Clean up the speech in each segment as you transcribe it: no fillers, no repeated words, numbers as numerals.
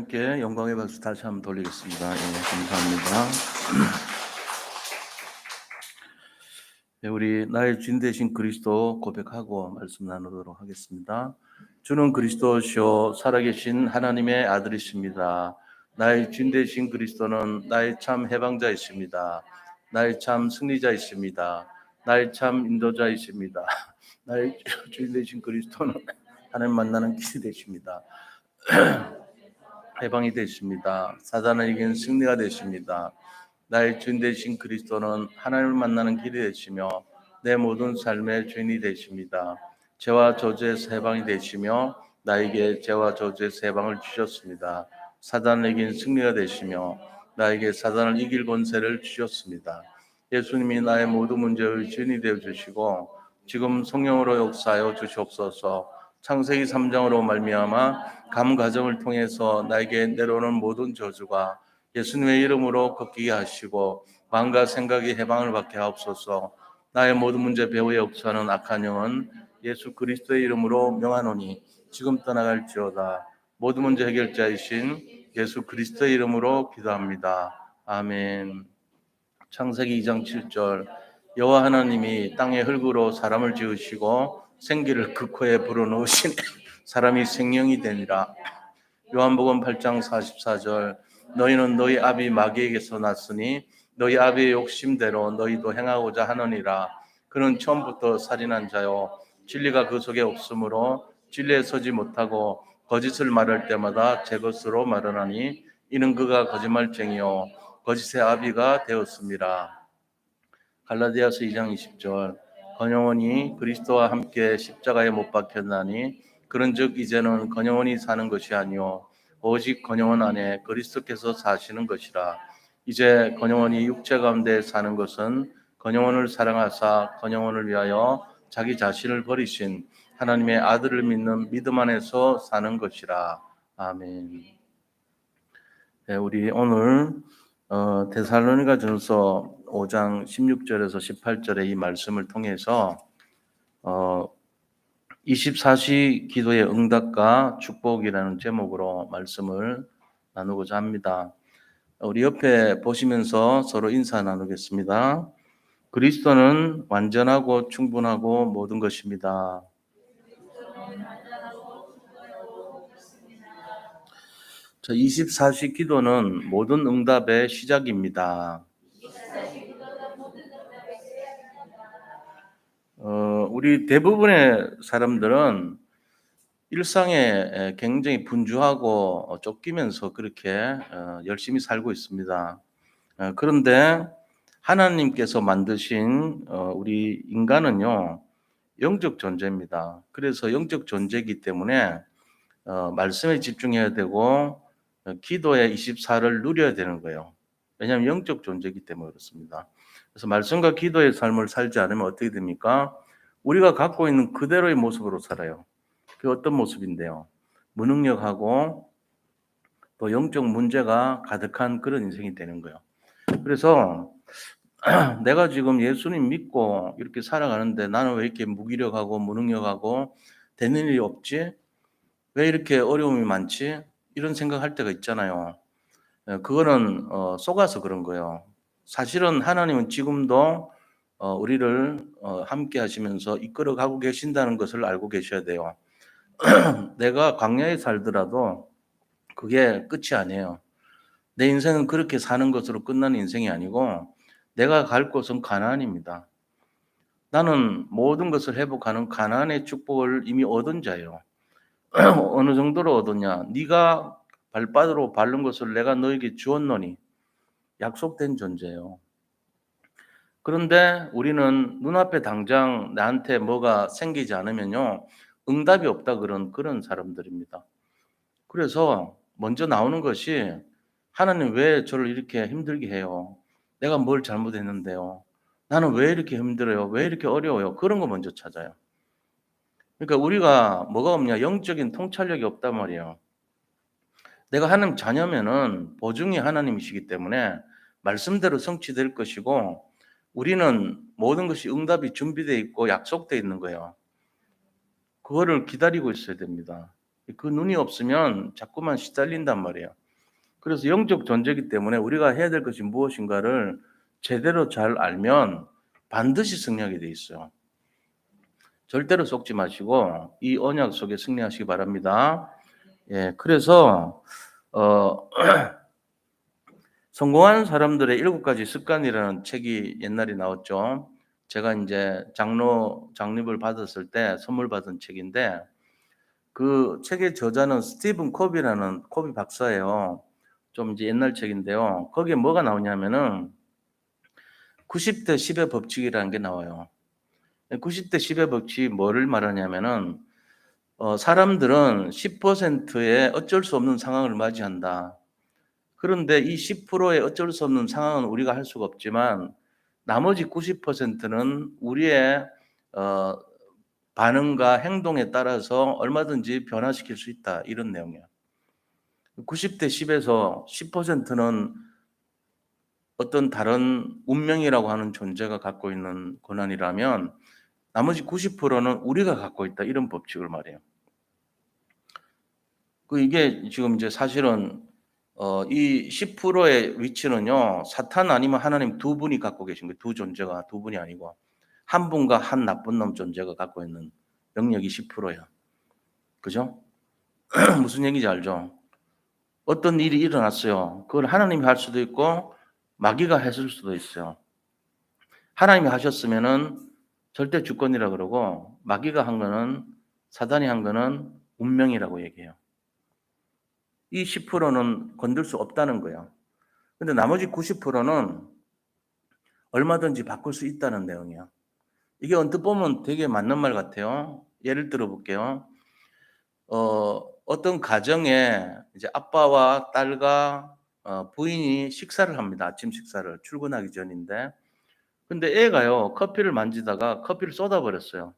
하나님께 영광의 박수 다시 한번 돌리겠습니다. 감사합니다. 우리 나의 주인 되신 그리스도 고백하고 말씀 나누도록 하겠습니다. 주는 그리스도시요 살아계신 하나님의 아들이십니다. 나의 주인 되신 그리스도는 나의 참 해방자이십니다. 나의 참 승리자이십니다. 나의 참 인도자이십니다. 나의 주인 되신 그리스도는 하나님 만나는 길이 되십니다. 해방이 되십니다. 사단을 이긴 승리가 되십니다. 나의 주인 되신 그리스도는 하나님을 만나는 길이 되시며 내 모든 삶의 주인이 되십니다. 죄와 저주에서 해방이 되시며 나에게 죄와 저주에서 해방을 주셨습니다. 사단을 이긴 승리가 되시며 나에게 사단을 이길 권세를 주셨습니다. 예수님이 나의 모든 문제의 주인이 되어주시고 지금 성령으로 역사하여 주시옵소서. 창세기 3장으로 말미암아 감가정을 통해서 나에게 내려오는 모든 저주가 예수님의 이름으로 걷기게 하시고 마음과 생각이 해방을 받게 하옵소서. 나의 모든 문제 배후에 역사하는 악한 영은 예수 그리스도의 이름으로 명하노니 지금 떠나갈지어다. 모든 문제 해결자이신 예수 그리스도의 이름으로 기도합니다. 아멘. 창세기 2장 7절 여호와 하나님이 땅의 흙으로 사람을 지으시고 생기를 그 코에 불어넣으시니 사람이 생명이 되니라. 요한복음 8장 44절 너희는 너희 아비 마귀에게서 났으니 너희 아비의 욕심대로 너희도 행하고자 하느니라. 그는 처음부터 살인한 자요 진리가 그 속에 없으므로 진리에 서지 못하고 거짓을 말할 때마다 제 것으로 말하나니 이는 그가 거짓말쟁이요 거짓의 아비가 되었습니다. 갈라디아서 2장 20절 건영원이 그리스도와 함께 십자가에 못 박혔나니 그런즉 이제는 건영원이 사는 것이 아니요 오직 건영원 안에 그리스도께서 사시는 것이라. 이제 건영원이 육체 가운데 사는 것은 건영원을 사랑하사 건영원을 위하여 자기 자신을 버리신 하나님의 아들을 믿는 믿음 안에서 사는 것이라. 아멘. 네, 우리 오늘 데살로니가전서 5장 16절에서 18절의 이 말씀을 통해서 24시 기도의 응답과 축복이라는 제목으로 말씀을 나누고자 합니다. 우리 옆에 보시면서 서로 인사 나누겠습니다. 그리스도는 완전하고 충분하고 모든 것입니다. 자, 24시 기도는 모든 응답의 시작입니다. 우리 대부분의 사람들은 일상에 굉장히 분주하고 쫓기면서 그렇게 열심히 살고 있습니다. 그런데 하나님께서 만드신 우리 인간은요, 영적 존재입니다. 그래서 영적 존재이기 때문에 말씀에 집중해야 되고 기도의 24를 누려야 되는 거예요. 왜냐하면 영적 존재이기 때문에 그렇습니다. 그래서 말씀과 기도의 삶을 살지 않으면 어떻게 됩니까? 우리가 갖고 있는 그대로의 모습으로 살아요. 그게 어떤 모습인데요? 무능력하고 또 영적 문제가 가득한 그런 인생이 되는 거예요. 그래서 내가 지금 예수님 믿고 이렇게 살아가는데 나는 왜 이렇게 무기력하고 무능력하고 되는 일이 없지? 왜 이렇게 어려움이 많지? 이런 생각할 때가 있잖아요. 그거는 속아서 그런 거예요. 사실은 하나님은 지금도 우리를 함께 하시면서 이끌어 가고 계신다는 것을 알고 계셔야 돼요. 내가 광야에 살더라도 그게 끝이 아니에요. 내 인생은 그렇게 사는 것으로 끝나는 인생이 아니고 내가 갈 곳은 가나안입니다. 나는 모든 것을 회복하는 가나안의 축복을 이미 얻은 자예요. 어느 정도로 얻었냐? 네가 발바닥으로 밟는 것을 내가 너에게 주었노니 약속된 존재예요. 그런데 우리는 눈앞에 당장 나한테 뭐가 생기지 않으면요 응답이 없다 그런 사람들입니다. 그래서 먼저 나오는 것이 하나님 왜 저를 이렇게 힘들게 해요? 내가 뭘 잘못했는데요? 나는 왜 이렇게 힘들어요? 왜 이렇게 어려워요? 그런 거 먼저 찾아요. 그러니까 우리가 뭐가 없냐? 영적인 통찰력이 없단 말이에요. 내가 하나님 자녀면은 보증이 하나님이시기 때문에 말씀대로 성취될 것이고 우리는 모든 것이 응답이 준비되어 있고 약속되어 있는 거예요. 그거를 기다리고 있어야 됩니다. 그 눈이 없으면 자꾸만 시달린단 말이에요. 그래서 영적 존재이기 때문에 우리가 해야 될 것이 무엇인가를 제대로 잘 알면 반드시 승리하게 돼 있어요. 절대로 속지 마시고 이 언약 속에 승리하시기 바랍니다. 예, 그래서 어, 성공한 사람들의 7가지 습관이라는 책이 옛날에 나왔죠. 제가 이제 장립을 받았을 때 선물 받은 책인데 그 책의 저자는 스티븐 코비라는 코비 박사예요. 좀 이제 옛날 책인데요. 거기에 뭐가 나오냐면은 90대 10의 법칙이라는 게 나와요. 90대 10의 법칙이 뭐를 말하냐면은 사람들은 10%의 어쩔 수 없는 상황을 맞이한다. 그런데 이 10%의 어쩔 수 없는 상황은 우리가 할 수가 없지만 나머지 90%는 우리의 어, 반응과 행동에 따라서 얼마든지 변화시킬 수 있다. 이런 내용이에요. 90대 10에서 10%는 어떤 다른 운명이라고 하는 존재가 갖고 있는 권한이라면 나머지 90%는 우리가 갖고 있다. 이런 법칙을 말해요. 이게 지금 이제 사실은 이 10%의 위치는요, 사탄 아니면 하나님 두 분이 갖고 계신 거예요. 두 존재가 두 분이 아니고 한 분과 한 나쁜 놈 존재가 갖고 있는 영역이 10%야. 그죠? 무슨 얘기인지 알죠? 어떤 일이 일어났어요. 그걸 하나님이 할 수도 있고 마귀가 했을 수도 있어요. 하나님이 하셨으면은 절대 주권이라 그러고 마귀가 한 거는 사단이 한 거는 운명이라고 얘기해요. 이 10%는 건들 수 없다는 거예요. 근데 나머지 90%는 얼마든지 바꿀 수 있다는 내용이야. 이게 언뜻 보면 되게 맞는 말 같아요. 예를 들어 볼게요. 어떤 가정에 이제 아빠와 딸과 부인이 식사를 합니다. 아침 식사를 출근하기 전인데. 근데 애가요, 커피를 만지다가 커피를 쏟아버렸어요.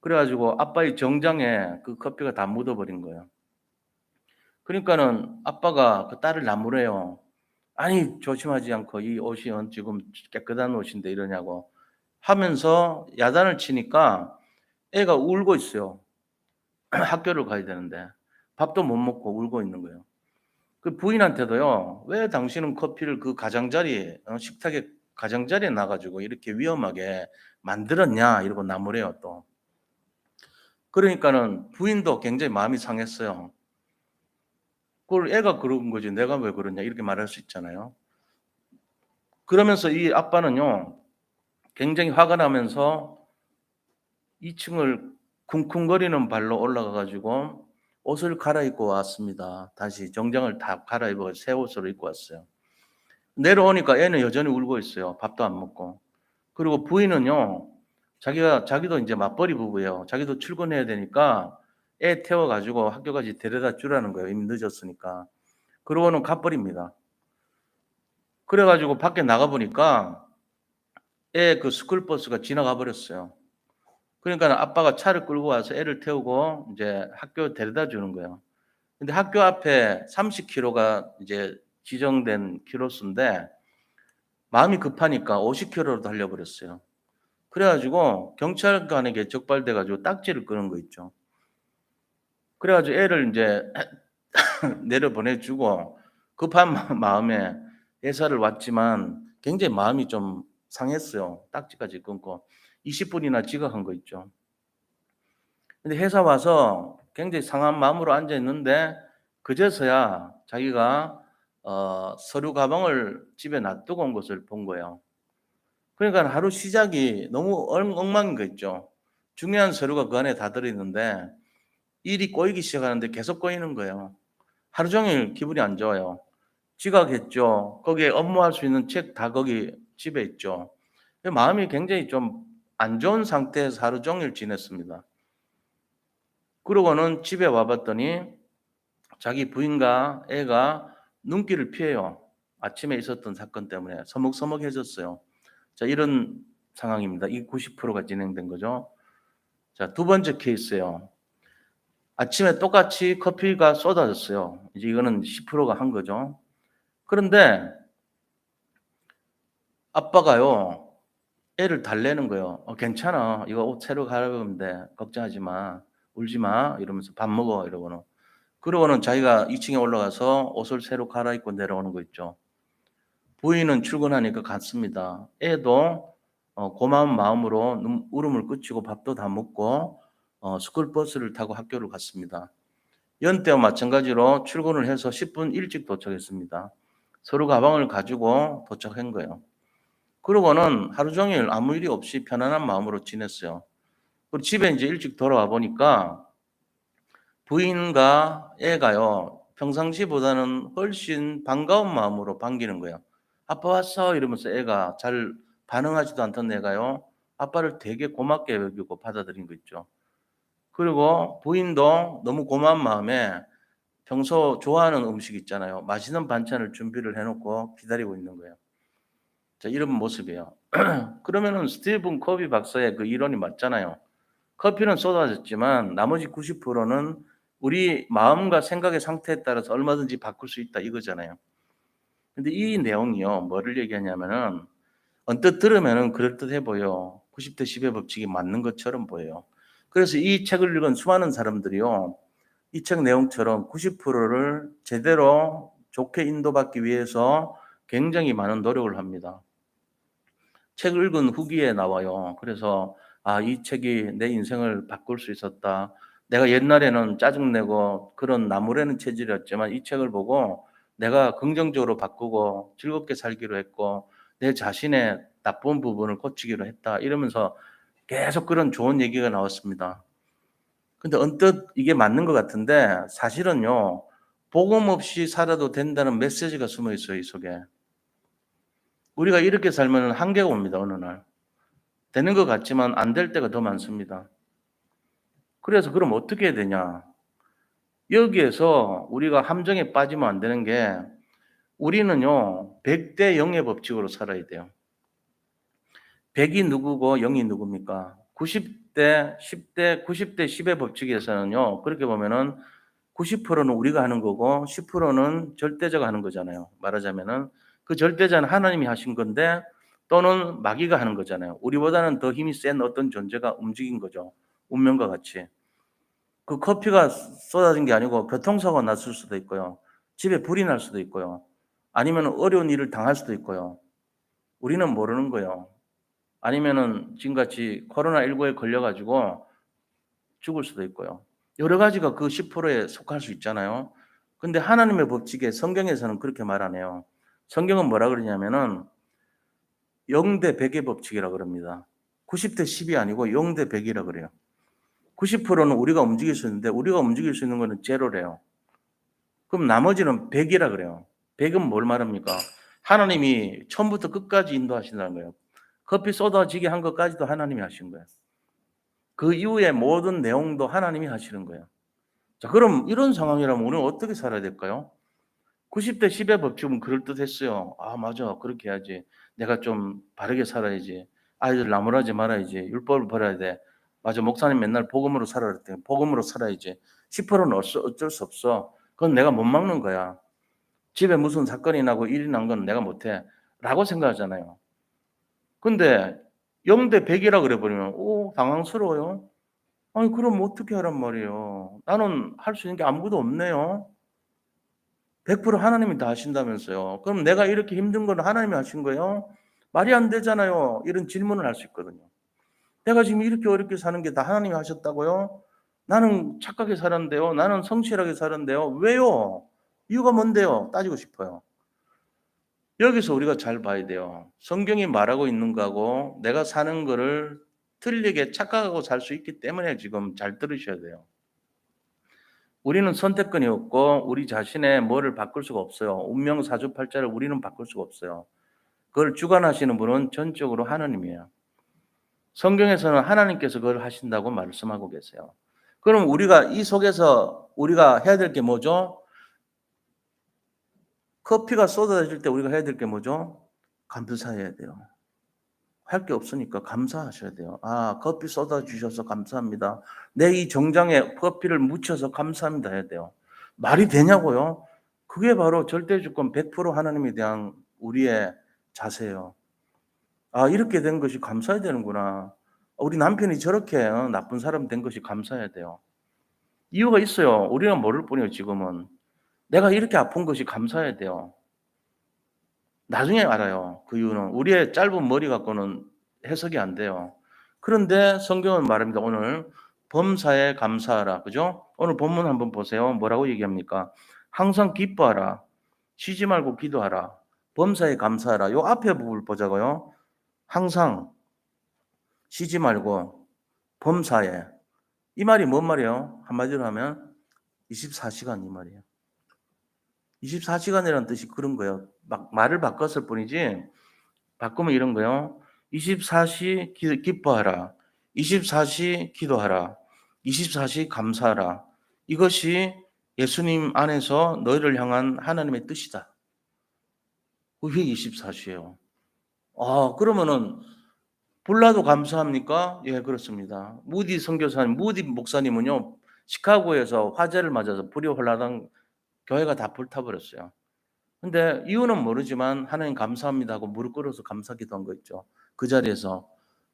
그래가지고 아빠의 정장에 그 커피가 다 묻어버린 거예요. 그러니까는 아빠가 그 딸을 나무래요. 아니, 조심하지 않고 이 옷이 지금 깨끗한 옷인데 이러냐고 하면서 야단을 치니까 애가 울고 있어요. 학교를 가야 되는데 밥도 못 먹고 울고 있는 거예요. 그 부인한테도요, 왜 당신은 커피를 그 가장자리에 식탁에 가장자리에 놔가지고 이렇게 위험하게 만들었냐 이러고 나무래요 또. 그러니까는 부인도 굉장히 마음이 상했어요. 그걸 애가 그런 거지 내가 왜 그러냐 이렇게 말할 수 있잖아요. 그러면서 이 아빠는요, 굉장히 화가 나면서 2층을 쿵쿵거리는 발로 올라가 가지고 옷을 갈아입고 왔습니다. 다시 정장을 다 갈아입어 새 옷으로 입고 왔어요. 내려오니까 애는 여전히 울고 있어요. 밥도 안 먹고. 그리고 부인은요, 자기도 이제 맞벌이 부부예요. 자기도 출근해야 되니까 애 태워 가지고 학교까지 데려다 주라는 거예요. 이미 늦었으니까. 그러고는 가버립니다. 그래 가지고 밖에 나가 보니까 애 그 스쿨버스가 지나가 버렸어요. 그러니까 아빠가 차를 끌고 와서 애를 태우고 이제 학교 데려다 주는 거예요. 근데 학교 앞에 30km가 이제 지정된 키로수인데 마음이 급하니까 50km로 달려버렸어요. 그래가지고 경찰관에게 적발돼가지고 딱지를 끄는 거 있죠. 그래가지고 애를 이제 내려보내주고 급한 마음에 회사를 왔지만 굉장히 마음이 좀 상했어요. 딱지까지 끊고 20분이나 지각한 거 있죠. 근데 회사 와서 굉장히 상한 마음으로 앉아 있는데 그제서야 자기가 서류 가방을 집에 놔두고 온 것을 본 거예요. 그러니까 하루 시작이 너무 엉망인 거 있죠. 중요한 서류가 그 안에 다 들어있는데 일이 꼬이기 시작하는데 계속 꼬이는 거예요. 하루 종일 기분이 안 좋아요. 지각했죠. 거기에 업무할 수 있는 책 다 거기 집에 있죠. 마음이 굉장히 좀 안 좋은 상태에서 하루 종일 지냈습니다. 그러고는 집에 와봤더니 자기 부인과 애가 눈길을 피해요. 아침에 있었던 사건 때문에 서먹서먹해졌어요. 자, 이런 상황입니다. 이 90%가 진행된 거죠. 자, 두 번째 케이스예요. 아침에 똑같이 커피가 쏟아졌어요. 이제 이거는 10%가 한 거죠. 그런데 아빠가요, 애를 달래는 거예요. 괜찮아. 이거 옷 새로 갈아입으면 돼. 걱정하지 마. 울지 마 이러면서 밥 먹어 이러고는. 그러고는 자기가 2층에 올라가서 옷을 새로 갈아입고 내려오는 거 있죠. 부인은 출근하니까 갔습니다. 애도 고마운 마음으로 울음을 그치고 밥도 다 먹고 스쿨버스를 타고 학교를 갔습니다. 연때와 마찬가지로 출근을 해서 10분 일찍 도착했습니다. 서로 가방을 가지고 도착한 거예요. 그러고는 하루 종일 아무 일이 없이 편안한 마음으로 지냈어요. 그리고 집에 이제 일찍 돌아와 보니까 부인과 애가요, 평상시보다는 훨씬 반가운 마음으로 반기는 거예요. 아빠 왔어 이러면서 애가 잘 반응하지도 않던 애가요, 아빠를 되게 고맙게 여기고 받아들인 거 있죠. 그리고 부인도 너무 고마운 마음에 평소 좋아하는 음식 있잖아요. 맛있는 반찬을 준비를 해놓고 기다리고 있는 거예요. 자, 이런 모습이에요. 그러면은 스티븐 코비 박사의 그 이론이 맞잖아요. 커피는 쏟아졌지만 나머지 90%는 우리 마음과 생각의 상태에 따라서 얼마든지 바꿀 수 있다 이거잖아요. 근데 이 내용이요, 뭐를 얘기하냐면은 언뜻 들으면은 그럴듯해 보여. 90대 10의 법칙이 맞는 것처럼 보여요. 그래서 이 책을 읽은 수많은 사람들이요, 이 책 내용처럼 90%를 제대로 좋게 인도받기 위해서 굉장히 많은 노력을 합니다. 책을 읽은 후기에 나와요. 그래서 이 책이 내 인생을 바꿀 수 있었다. 내가 옛날에는 짜증내고 그런 나무라는 체질이었지만 이 책을 보고 내가 긍정적으로 바꾸고 즐겁게 살기로 했고 내 자신의 나쁜 부분을 고치기로 했다. 이러면서 계속 그런 좋은 얘기가 나왔습니다. 근데 언뜻 이게 맞는 것 같은데 사실은요, 복음 없이 살아도 된다는 메시지가 숨어 있어요, 이 속에. 우리가 이렇게 살면 한계가 옵니다, 어느 날. 되는 것 같지만 안 될 때가 더 많습니다. 그래서 그럼 어떻게 해야 되냐? 여기에서 우리가 함정에 빠지면 안 되는 게, 우리는요, 100대 0의 법칙으로 살아야 돼요. 100이 누구고 0이 누굽니까? 90대, 10대, 90대 10의 법칙에서는요, 그렇게 보면은 90%는 우리가 하는 거고 10%는 절대자가 하는 거잖아요. 말하자면은 그 절대자는 하나님이 하신 건데 또는 마귀가 하는 거잖아요. 우리보다는 더 힘이 센 어떤 존재가 움직인 거죠. 운명과 같이. 그 커피가 쏟아진 게 아니고 교통사고가 났을 수도 있고요. 집에 불이 날 수도 있고요. 아니면 어려운 일을 당할 수도 있고요. 우리는 모르는 거예요. 아니면은 지금같이 코로나19에 걸려가지고 죽을 수도 있고요. 여러 가지가 그 10%에 속할 수 있잖아요. 근데 하나님의 법칙에 성경에서는 그렇게 말 안 해요. 성경은 뭐라 그러냐면은 0대 100의 법칙이라 그럽니다. 90대 10이 아니고 0대 100이라 그래요. 90%는 우리가 움직일 수 있는데 우리가 움직일 수 있는 거는 제로래요. 그럼 나머지는 100이라 그래요. 100은 뭘 말합니까? 하나님이 처음부터 끝까지 인도하신다는 거예요. 커피 쏟아지게 한 것까지도 하나님이 하신 거예요. 그 이후에 모든 내용도 하나님이 하시는 거예요. 자, 그럼 이런 상황이라면 우리는 어떻게 살아야 될까요? 90대 10의 법칙은 그럴듯했어요. 맞아. 그렇게 해야지. 내가 좀 바르게 살아야지. 아이들 나무라지 말아야지. 율법을 버려야 돼. 맞아. 목사님 맨날 복음으로 살아라 그랬더니 복음으로 살아야지. 10%는 어쩔 수 없어. 그건 내가 못 막는 거야. 집에 무슨 사건이 나고 일이 난 건 내가 못해. 라고 생각하잖아요. 근데 0대 100이라 그래 버리면 당황스러워요. 아니 그럼 어떻게 하란 말이에요. 나는 할 수 있는 게 아무것도 없네요. 100% 하나님이 다 하신다면서요. 그럼 내가 이렇게 힘든 건 하나님이 하신 거예요? 말이 안 되잖아요. 이런 질문을 할 수 있거든요. 내가 지금 이렇게 어렵게 사는 게 다 하나님이 하셨다고요? 나는 착하게 살았는데요. 나는 성실하게 살았는데요. 왜요? 이유가 뭔데요? 따지고 싶어요. 여기서 우리가 잘 봐야 돼요. 성경이 말하고 있는 거하고 내가 사는 거를 틀리게 착각하고 살 수 있기 때문에 지금 잘 들으셔야 돼요. 우리는 선택권이 없고 우리 자신의 뭐를 바꿀 수가 없어요. 운명 사주팔자를 우리는 바꿀 수가 없어요. 그걸 주관하시는 분은 전적으로 하나님이에요. 성경에서는 하나님께서 그걸 하신다고 말씀하고 계세요. 그럼 우리가 이 속에서 우리가 해야 될 게 뭐죠? 커피가 쏟아질 때 우리가 해야 될 게 뭐죠? 감사해야 돼요. 할 게 없으니까 감사하셔야 돼요. 커피 쏟아 주셔서 감사합니다. 내 이 정장에 커피를 묻혀서 감사합니다 해야 돼요. 말이 되냐고요? 그게 바로 절대주권 100% 하나님에 대한 우리의 자세예요. 이렇게 된 것이 감사해야 되는구나. 우리 남편이 저렇게 나쁜 사람 된 것이 감사해야 돼요. 이유가 있어요. 우리는 모를 뿐이에요, 지금은. 내가 이렇게 아픈 것이 감사해야 돼요. 나중에 알아요. 그 이유는. 우리의 짧은 머리 갖고는 해석이 안 돼요. 그런데 성경은 말합니다. 오늘 범사에 감사하라. 그죠? 오늘 본문 한번 보세요. 뭐라고 얘기합니까? 항상 기뻐하라. 쉬지 말고 기도하라. 범사에 감사하라. 요 앞에 부분을 보자고요. 항상 쉬지 말고 범사에. 이 말이 뭔 말이에요? 한마디로 하면 24시간 이 말이에요. 24시간이라는 뜻이 그런 거예요. 막 말을 바꿨을 뿐이지 바꾸면 이런 거예요. 24시 기뻐하라. 24시 기도하라. 24시 감사하라. 이것이 예수님 안에서 너희를 향한 하나님의 뜻이다. 그게 24시예요. 그러면은 불나도 감사합니까? 예, 그렇습니다. 무디 선교사님, 무디 목사님은요, 시카고에서 화재를 맞아서 불이 올라당 교회가 다 불타버렸어요. 근데 이유는 모르지만 하나님 감사합니다 하고 무릎 꿇어서 감사 기도한 거 있죠. 그 자리에서.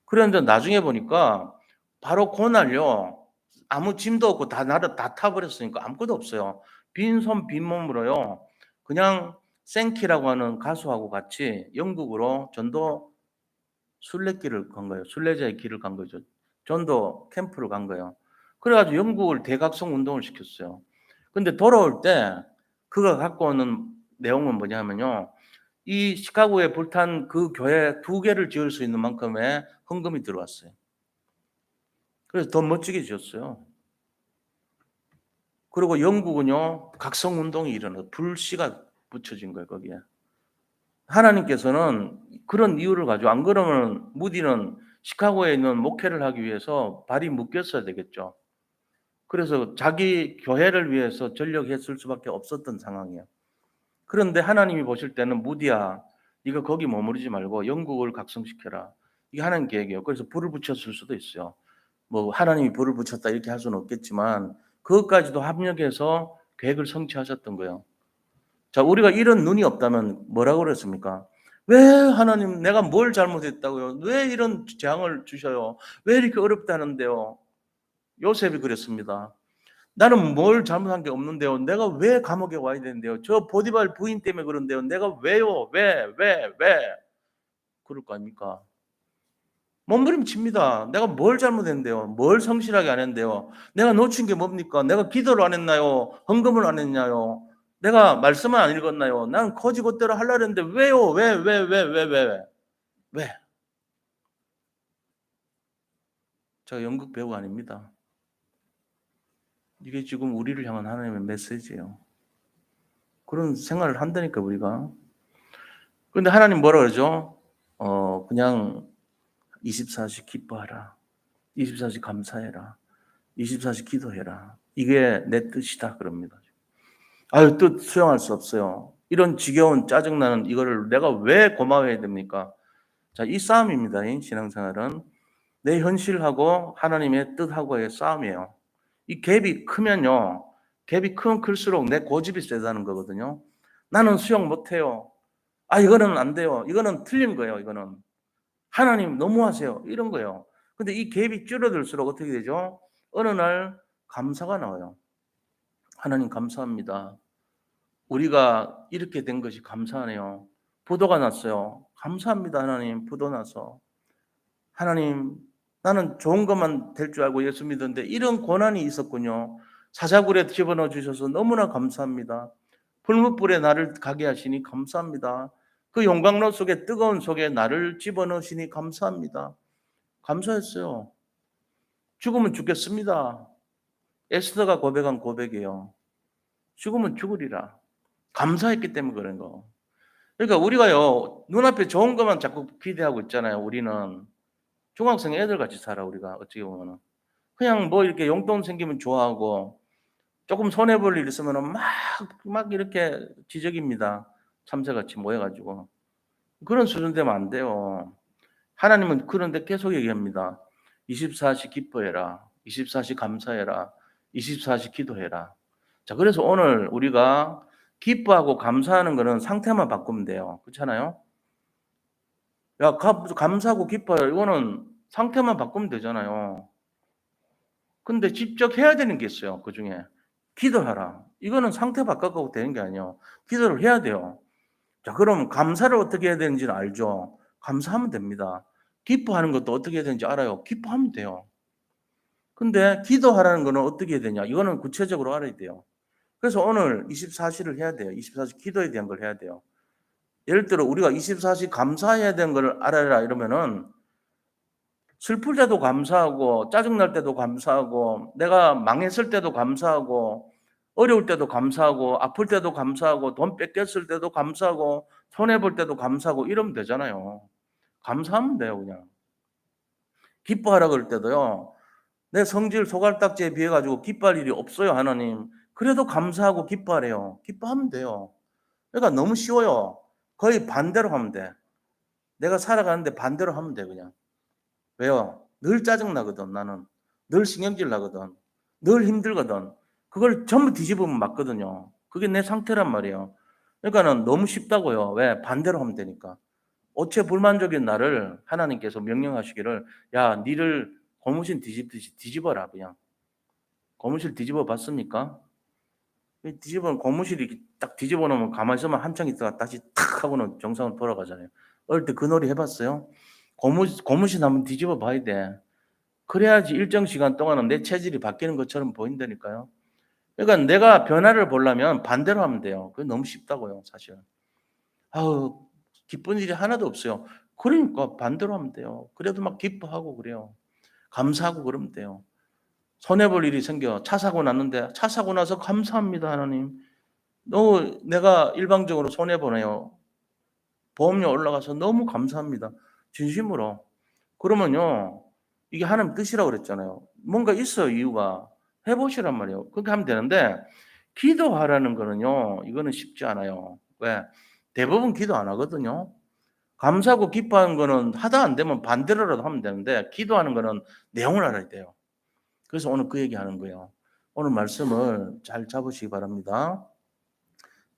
그런데 나중에 보니까 바로 그날요. 아무 짐도 없고 다 나를 다 타버렸으니까 아무것도 없어요. 빈손 빈몸으로요. 그냥 생키라고 하는 가수하고 같이 영국으로 전도 순례길을 간 거예요. 순례자의 길을 간 거죠. 전도 캠프를 간 거예요. 그래가지고 영국을 대각성 운동을 시켰어요. 근데 돌아올 때 그가 갖고 오는 내용은 뭐냐면요. 이 시카고에 불탄 그 교회 2개를 지을 수 있는 만큼의 헌금이 들어왔어요. 그래서 더 멋지게 지었어요. 그리고 영국은요, 각성 운동이 일어나서 불씨가 붙여진 거예요, 거기에. 하나님께서는 그런 이유를 가지고 안 그러면 무디는 시카고에 있는 목회를 하기 위해서 발이 묶였어야 되겠죠. 그래서 자기 교회를 위해서 전력했을 수밖에 없었던 상황이에요. 그런데 하나님이 보실 때는 무디야, 네가 거기 머무르지 말고 영국을 각성시켜라. 이게 하나님 계획이에요. 그래서 불을 붙였을 수도 있어요. 뭐 하나님이 불을 붙였다 이렇게 할 수는 없겠지만 그것까지도 합력해서 계획을 성취하셨던 거예요. 자, 우리가 이런 눈이 없다면 뭐라고 그랬습니까? 왜 하나님 내가 뭘 잘못했다고요? 왜 이런 재앙을 주셔요? 왜 이렇게 어렵다는데요? 요셉이 그랬습니다. 나는 뭘 잘못한 게 없는데요. 내가 왜 감옥에 와야 되는데요? 저 보디발 부인 때문에 그런데요. 내가 왜요? 왜? 그럴 거 아닙니까? 몸부림칩니다. 내가 뭘 잘못했는데요? 뭘 성실하게 안 했는데요? 내가 놓친 게 뭡니까? 내가 기도를 안 했나요? 헌금을 안 했나요? 내가 말씀을 안 읽었나요? 난 거지것대로 하려고 했는데 왜요? 왜? 제가 연극 배우가 아닙니다. 이게 지금 우리를 향한 하나님의 메시지예요. 그런 생활을 한다니까 우리가. 그런데 하나님 뭐라 그러죠? 그냥 24시 기뻐하라. 24시 감사해라. 24시 기도해라. 이게 내 뜻이다 그럽니다. 아유, 뜻 수용할 수 없어요. 이런 지겨운 짜증나는 이거를 내가 왜 고마워해야 됩니까? 자, 이 싸움입니다. 이 신앙생활은 내 현실하고 하나님의 뜻하고의 싸움이에요. 이 갭이 크면요. 갭이 크면 클수록 내 고집이 세다는 거거든요. 나는 수용 못해요. 이거는 안 돼요. 이거는 틀린 거예요. 이거는 하나님 너무하세요. 이런 거예요. 근데 이 갭이 줄어들수록 어떻게 되죠? 어느 날 감사가 나와요. 하나님 감사합니다. 우리가 이렇게 된 것이 감사하네요. 부도가 났어요. 감사합니다. 하나님 부도 나서. 하나님 나는 좋은 것만 될 줄 알고 예수 믿었는데 이런 고난이 있었군요. 사자굴에 집어넣어 주셔서 너무나 감사합니다. 불못불에 나를 가게 하시니 감사합니다. 그 용광로 속에 뜨거운 속에 나를 집어넣으시니 감사합니다. 감사했어요. 죽으면 죽겠습니다. 에스더가 고백한 고백이에요. 죽으면 죽으리라. 감사했기 때문에 그런 거. 그러니까 우리가요, 눈앞에 좋은 것만 자꾸 기대하고 있잖아요. 우리는 중학생 애들 같이 살아. 우리가 어떻게 보면은 그냥 뭐 이렇게 용돈 생기면 좋아하고 조금 손해 볼 일 있으면은 막 이렇게 지적입니다. 참새같이 모여가지고 그런 수준 되면 안 돼요. 하나님은 그런데 계속 얘기합니다. 24시 기뻐해라. 24시 감사해라. 24시 기도해라. 자, 그래서 오늘 우리가 기뻐하고 감사하는 거는 상태만 바꾸면 돼요. 그렇잖아요? 야, 감사하고 기뻐요. 이거는 상태만 바꾸면 되잖아요. 근데 직접 해야 되는 게 있어요. 그중에 기도하라. 이거는 상태 바꿔가고 되는 게 아니에요. 기도를 해야 돼요. 자, 그럼 감사를 어떻게 해야 되는지는 알죠? 감사하면 됩니다. 기뻐하는 것도 어떻게 해야 되는지 알아요? 기뻐하면 돼요. 근데 기도하라는 거는 어떻게 해야 되냐? 이거는 구체적으로 알아야 돼요. 그래서 오늘 24시를 해야 돼요. 24시 기도에 대한 걸 해야 돼요. 예를 들어 우리가 24시 감사해야 되는 걸 알아라 이러면은 슬플 때도 감사하고 짜증날 때도 감사하고 내가 망했을 때도 감사하고 어려울 때도 감사하고 아플 때도 감사하고 돈 뺏겼을 때도 감사하고 손해볼 때도 감사하고 이러면 되잖아요. 감사하면 돼요 그냥. 기뻐하라 그럴 때도요. 내 성질 소갈딱지에 비해 가지고 기뻐할 일이 없어요 하나님. 그래도 감사하고 기뻐하래요. 기뻐하면 돼요. 그러니까 너무 쉬워요. 거의 반대로 하면 돼. 내가 살아가는데 반대로 하면 돼 그냥. 왜요? 늘 짜증나거든 나는. 늘 신경질 나거든. 늘 힘들거든. 그걸 전부 뒤집으면 맞거든요. 그게 내 상태란 말이에요. 그러니까는 너무 쉽다고요. 왜? 반대로 하면 되니까. 오체불만족인 나를 하나님께서 명령하시기를 야 니를 고무신 뒤집듯이 뒤집어라 그냥. 고무실 뒤집어 봤습니까? 뒤집어 고무실이 딱 뒤집어 놓으면 가만히 있으면 한참 있다가 다시 탁 하고는 정상으로 돌아가잖아요. 어릴 때 그 놀이 해봤어요? 고무신 한번 뒤집어 봐야 돼. 그래야지 일정 시간 동안은 내 체질이 바뀌는 것처럼 보인다니까요. 그러니까 내가 변화를 보려면 반대로 하면 돼요. 그게 너무 쉽다고요, 사실. 아우, 기쁜 일이 하나도 없어요. 그러니까 반대로 하면 돼요. 그래도 막 기뻐하고 그래요. 감사하고 그러면 돼요. 손해볼 일이 생겨. 차 사고 났는데 차 사고 나서 감사합니다, 하나님. 너무 내가 일방적으로 손해보네요. 보험료 올라가서 너무 감사합니다. 진심으로. 그러면요. 이게 하나님 뜻이라고 그랬잖아요. 뭔가 있어요, 이유가. 해보시란 말이에요. 그렇게 하면 되는데, 기도하라는 거는요, 이거는 쉽지 않아요. 왜? 대부분 기도 안 하거든요. 감사하고 기뻐하는 거는 하다 안 되면 반대로라도 하면 되는데, 기도하는 거는 내용을 알아야 돼요. 그래서 오늘 그 얘기 하는 거예요. 오늘 말씀을 잘 잡으시기 바랍니다.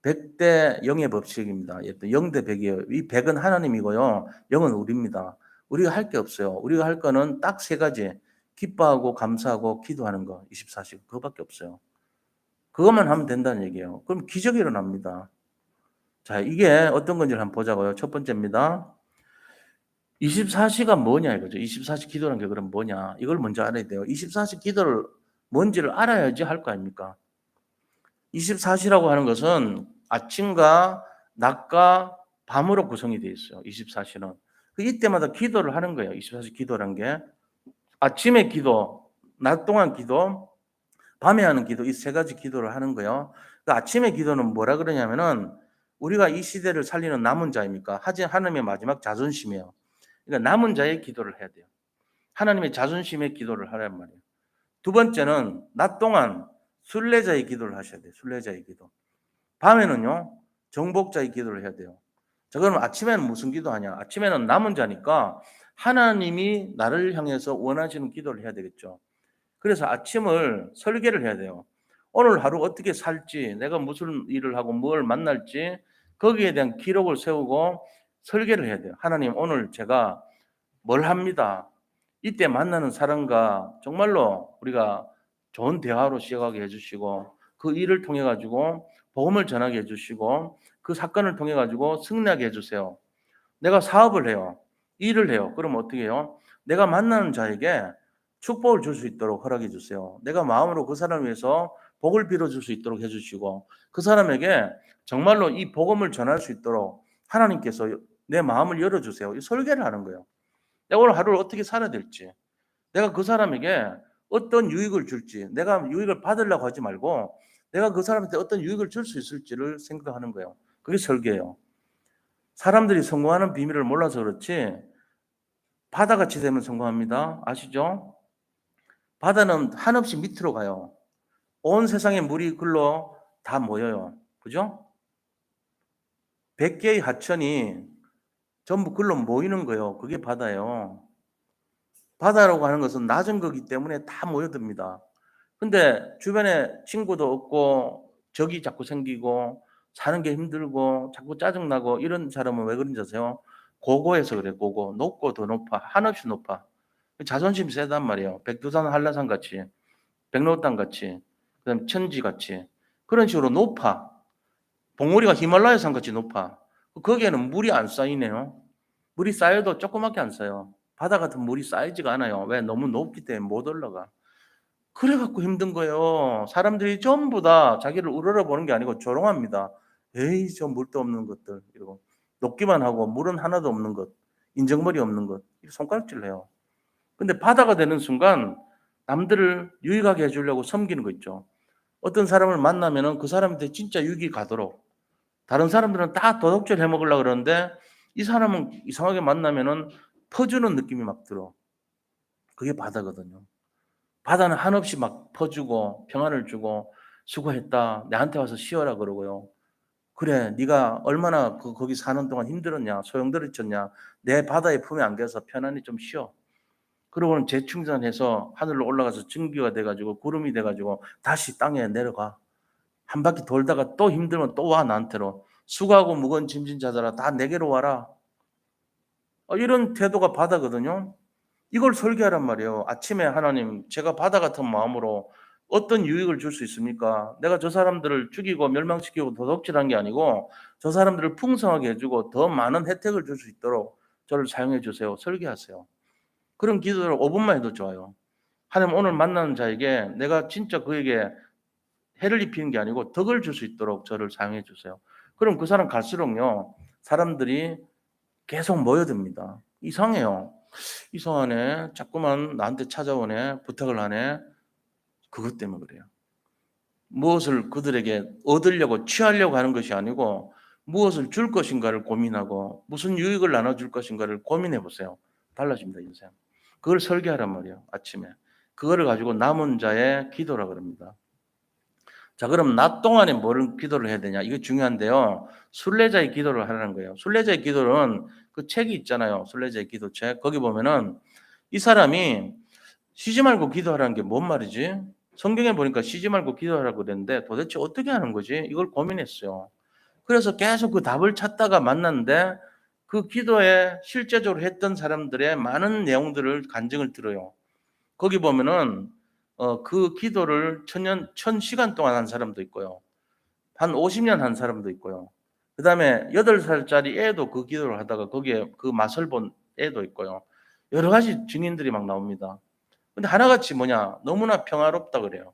100대 0의 법칙입니다. 0대 100이에요. 이 100은 하나님이고요. 0은 우리입니다. 우리가 할 게 없어요. 우리가 할 거는 딱 세 가지. 기뻐하고 감사하고 기도하는 거. 24시간. 그거밖에 없어요. 그것만 하면 된다는 얘기예요. 그럼 기적이 일어납니다. 자, 이게 어떤 건지 한번 보자고요. 첫 번째입니다. 24시가 뭐냐 이거죠. 24시 기도라는 게 그럼 뭐냐. 이걸 먼저 알아야 돼요. 24시 기도를 뭔지를 알아야지 할 거 아닙니까? 24시라고 하는 것은 아침과 낮과 밤으로 구성이 되어 있어요. 24시는. 이때마다 기도를 하는 거예요. 24시 기도란 게. 아침에 기도, 낮 동안 기도, 밤에 하는 기도, 이 세 가지 기도를 하는 거예요. 그 아침에 기도는 뭐라 그러냐면은 우리가 이 시대를 살리는 남은 자입니까? 하나님의 마지막 자존심이에요. 그러니까 남은 자의 기도를 해야 돼요. 하나님의 자존심의 기도를 하란 말이에요. 두 번째는 낮 동안 순례자의 기도를 하셔야 돼요. 순례자의 기도. 밤에는요, 정복자의 기도를 해야 돼요. 자, 그럼 아침에는 무슨 기도하냐? 아침에는 남은 자니까 하나님이 나를 향해서 원하시는 기도를 해야 되겠죠. 그래서 아침을 설계를 해야 돼요. 오늘 하루 어떻게 살지, 내가 무슨 일을 하고 뭘 만날지, 거기에 대한 기록을 세우고 설계를 해야 돼요. 하나님, 오늘 제가 뭘 합니다. 이때 만나는 사람과 정말로 우리가 좋은 대화로 시작하게 해주시고 그 일을 통해 가지고 복음을 전하게 해주시고 그 사건을 통해 가지고 승리하게 해주세요. 내가 사업을 해요. 일을 해요. 그럼 어떻게 해요? 내가 만나는 자에게 축복을 줄 수 있도록 허락해 주세요. 내가 마음으로 그 사람을 위해서 복을 빌어줄 수 있도록 해주시고 그 사람에게 정말로 이 복음을 전할 수 있도록 하나님께서 내 마음을 열어주세요. 이 설계를 하는 거예요. 내가 오늘 하루를 어떻게 살아야 될지, 내가 그 사람에게 어떤 유익을 줄지, 내가 유익을 받으려고 하지 말고 내가 그 사람한테 어떤 유익을 줄 수 있을지를 생각하는 거예요. 그게 설계예요. 사람들이 성공하는 비밀을 몰라서 그렇지 바다같이 되면 성공합니다. 아시죠? 바다는 한없이 밑으로 가요. 온 세상의 물이 글로 다 모여요. 그죠? 100개의 하천이 전부 글로 모이는 거예요. 그게 바다예요. 바다라고 하는 것은 낮은 거기 때문에 다 모여듭니다. 근데 주변에 친구도 없고 적이 자꾸 생기고 사는 게 힘들고 자꾸 짜증나고 이런 사람은 왜 그런지 아세요? 고고해서 그래. 높고 더 높아. 한없이 높아. 자존심이 세단 말이에요. 백두산 한라산 같이. 백록당 같이, 그다음 천지 같이 그런 식으로 높아. 봉우리가 히말라야 산 같이 높아. 거기에는 물이 안 쌓이네요. 물이 쌓여도 조그맣게 안 쌓여. 바다 같은 물이 쌓이지가 않아요. 왜? 너무 높기 때문에 못 올라가. 그래 갖고 힘든 거예요. 사람들이 전부 다 자기를 우러러보는 게 아니고 조롱합니다. 에이 저 물도 없는 것들 이러고 녹기만 하고 물은 하나도 없는 것, 인정머리 없는 것 이렇게 손가락질을 해요. 근데 바다가 되는 순간 남들을 유익하게 해주려고 섬기는 거 있죠. 어떤 사람을 만나면은 그 사람한테 진짜 유익이 가도록 다른 사람들은 다 도둑질 해먹으려고 그러는데 이 사람은 이상하게 만나면은 퍼주는 느낌이 막 들어. 그게 바다거든요. 바다는 한없이 막 퍼주고 평안을 주고 수고했다. 나한테 와서 쉬어라 그러고요. 그래, 네가 얼마나 거기 사는 동안 힘들었냐, 소용돌이쳤냐. 내 바다의 품에 안겨서 편안히 좀 쉬어. 그러고는 재충전해서 하늘로 올라가서 증기가 돼가지고 구름이 돼가지고 다시 땅에 내려가. 한 바퀴 돌다가 또 힘들면 또 와 나한테로. 수고하고 무거운 짐진 자들아 다 내게로 와라. 이런 태도가 바다거든요. 이걸 설계하란 말이에요. 아침에 하나님, 제가 바다 같은 마음으로 어떤 유익을 줄 수 있습니까? 내가 저 사람들을 죽이고 멸망시키고 도둑질한 게 아니고 저 사람들을 풍성하게 해주고 더 많은 혜택을 줄 수 있도록 저를 사용해 주세요. 설계하세요. 그런 기도를 5분만 해도 좋아요. 하나님 오늘 만나는 자에게 내가 진짜 그에게 해를 입히는 게 아니고 덕을 줄 수 있도록 저를 사용해 주세요. 그럼 그 사람 갈수록요. 사람들이 계속 모여듭니다. 이상해요. 이상하네. 자꾸만 나한테 찾아오네. 부탁을 하네. 그것 때문에 그래요. 무엇을 그들에게 얻으려고 취하려고 하는 것이 아니고 무엇을 줄 것인가를 고민하고 무슨 유익을 나눠줄 것인가를 고민해 보세요. 달라집니다, 인생. 그걸 설계하란 말이에요, 아침에. 그거를 가지고 남은 자의 기도라 그럽니다. 자, 그럼 낮 동안에 뭐를 기도를 해야 되냐? 이게 중요한데요. 순례자의 기도를 하라는 거예요. 순례자의 기도는 그 책이 있잖아요. 순례자의 기도책. 거기 보면은 이 사람이 쉬지 말고 기도하라는 게 뭔 말이지? 성경에 보니까 쉬지 말고 기도하라고 그랬는데 도대체 어떻게 하는 거지? 이걸 고민했어요. 그래서 계속 그 답을 찾다가 만났는데 그 기도에 실제적으로 했던 사람들의 많은 내용들을 간증을 들어요. 거기 보면은 그 기도를 천 시간 동안 한 사람도 있고요. 한 50년 한 사람도 있고요. 그다음에 8살짜리 애도 그 기도를 하다가 거기에 그 맛을 본 애도 있고요. 여러 가지 증인들이 막 나옵니다. 근데 하나같이 뭐냐? 너무나 평화롭다 그래요.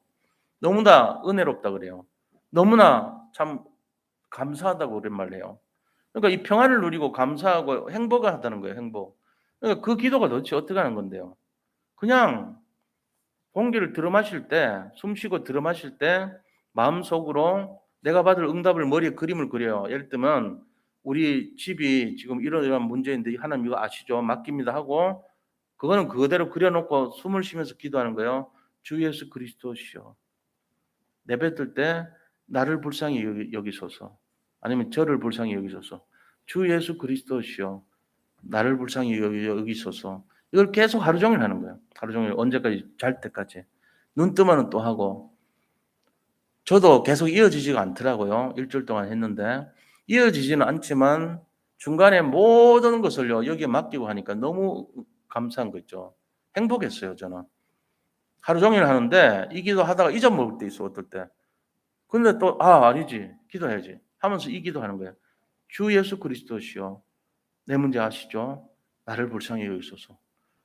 너무나 은혜롭다 그래요. 너무나 참 감사하다고 그런 말을 해요. 그러니까 이 평안을 누리고 감사하고 행복을 하다는 거예요, 행복. 그러니까 그 기도가 도대체 어떻게 하는 건데요? 그냥 공기를 들어 마실 때, 숨 쉬고 들어 마실 때 마음속으로 내가 받을 응답을 머리에 그림을 그려요. 예를 들면 우리 집이 지금 이런 문제인데 하나님 이거 아시죠? 맡깁니다 하고 그거는 그대로 그려놓고 숨을 쉬면서 기도하는 거예요. 주 예수 그리스도시여. 내뱉을 때 나를 불쌍히 여기소서. 아니면 저를 불쌍히 여기소서. 주 예수 그리스도시여. 나를 불쌍히 여기소서. 이걸 계속 하루 종일 하는 거예요. 하루 종일 언제까지? 잘 때까지. 눈 뜨면 또 하고. 저도 계속 이어지지가 않더라고요. 일주일 동안 했는데. 이어지지는 않지만 중간에 모든 것을요. 여기에 맡기고 하니까 너무 감사한 거 있죠. 행복했어요, 저는. 하루 종일 하는데 이 기도 하다가 잊어먹을 때 있어, 어떨 때. 근데 또, 아니지. 기도해야지. 하면서 이 기도하는 거예요. 주 예수 그리스도시여. 내 문제 아시죠? 나를 불쌍히 여기소서.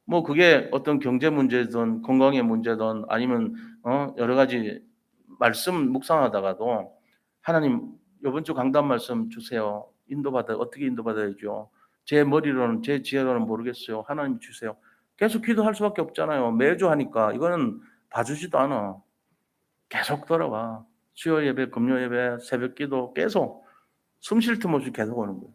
뭐 그게 어떤 경제 문제든 건강의 문제든 아니면 여러 가지 말씀 묵상하다가도 하나님 이번 주 강단 말씀 주세요. 인도받아 어떻게 인도받아야죠? 제 머리로는 제 지혜로는 모르겠어요. 하나님 주세요. 계속 기도할 수밖에 없잖아요. 매주 하니까 이거는 봐주지도 않아. 계속 돌아와. 수요 예배, 금요 예배, 새벽 기도 계속 숨 쉴 틈 없이 계속 오는 거예요.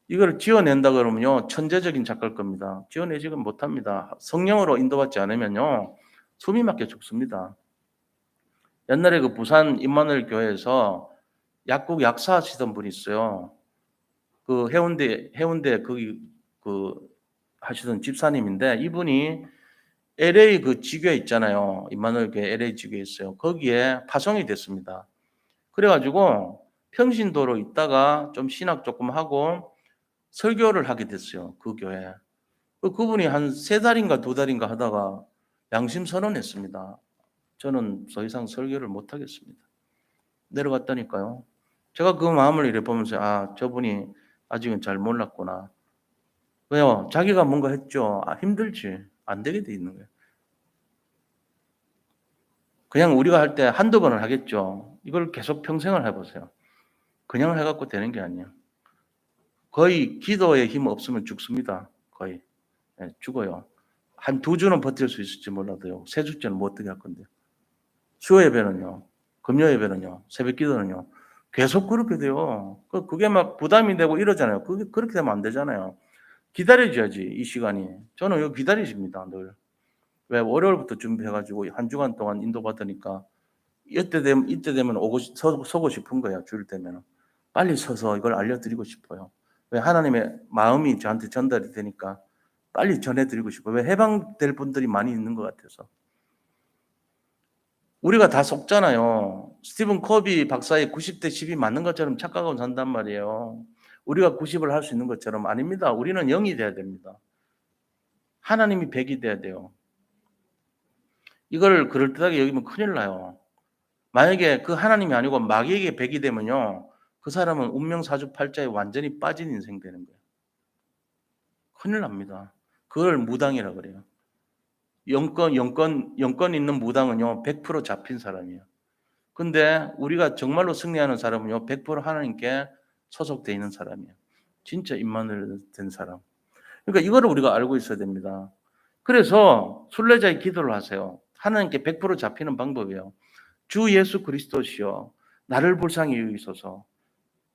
이걸 지어낸다 그러면요, 천재적인 작가일 겁니다. 지어내지는 못합니다. 성령으로 인도받지 않으면요, 숨이 막혀 죽습니다. 옛날에 그 부산 임마누엘 교회에서 약국 약사하시던 분이 있어요. 그 해운대 거기 그 하시던 집사님인데 이분이 LA 그 지교회 있잖아요. 임마누엘 교회 LA 지교회 있어요. 거기에 파송이 됐습니다. 그래가지고 평신도로 있다가 좀 신학 조금 하고 설교를 하게 됐어요. 그 교회에. 그분이 한 3달인가 2달인가 하다가 양심 선언했습니다. 저는 더 이상 설교를 못 하겠습니다. 내려갔다니까요. 제가 그 마음을 이래 보면서 저분이 아직은 잘 몰랐구나. 왜요? 자기가 뭔가 했죠. 힘들지. 안 되게 돼 있는 거예요. 그냥 우리가 할 때 한두 번은 하겠죠. 이걸 계속 평생을 해보세요. 그냥 해갖고 되는 게 아니에요. 거의 기도의 힘 없으면 죽습니다. 거의. 죽어요. 한 2주는 버틸 수 있을지 몰라도요. 3주째는 못 어떻게 할 건데요. 수요 예배는요. 금요 예배는요. 새벽 기도는요. 계속 그렇게 돼요. 그게 막 부담이 되고 이러잖아요. 그렇게 되면 안 되잖아요. 기다려줘야지, 이 시간이. 저는 이거 기다리십니다, 늘. 왜? 월요일부터 준비해가지고 한 주간 동안 인도받으니까 이때 되면 서고 싶은 거예요, 주일 되면. 빨리 서서 이걸 알려드리고 싶어요. 왜? 하나님의 마음이 저한테 전달이 되니까 빨리 전해드리고 싶어요. 왜? 해방될 분들이 많이 있는 것 같아서. 우리가 다 속잖아요. 스티븐 커비 박사의 90대 10이 맞는 것처럼 착각하고 산단 말이에요. 우리가 90을 할 수 있는 것처럼 아닙니다. 우리는 0이 돼야 됩니다. 하나님이 100이 돼야 돼요. 이걸 그럴듯하게 여기면 큰일 나요. 만약에 그 하나님이 아니고 마귀에게 100이 되면요. 그 사람은 운명사주팔자에 완전히 빠진 인생 되는 거예요. 큰일 납니다. 그걸 무당이라 그래요. 영권 있는 무당은요, 100% 잡힌 사람이에요. 근데 우리가 정말로 승리하는 사람은요, 100% 하나님께 소속되어 있는 사람이에요. 진짜 임마누엘 된 사람. 그러니까 이거를 우리가 알고 있어야 됩니다. 그래서 순례자의 기도를 하세요. 하나님께 100% 잡히는 방법이에요. 주 예수 그리스도시여, 나를 불쌍히 여기소서.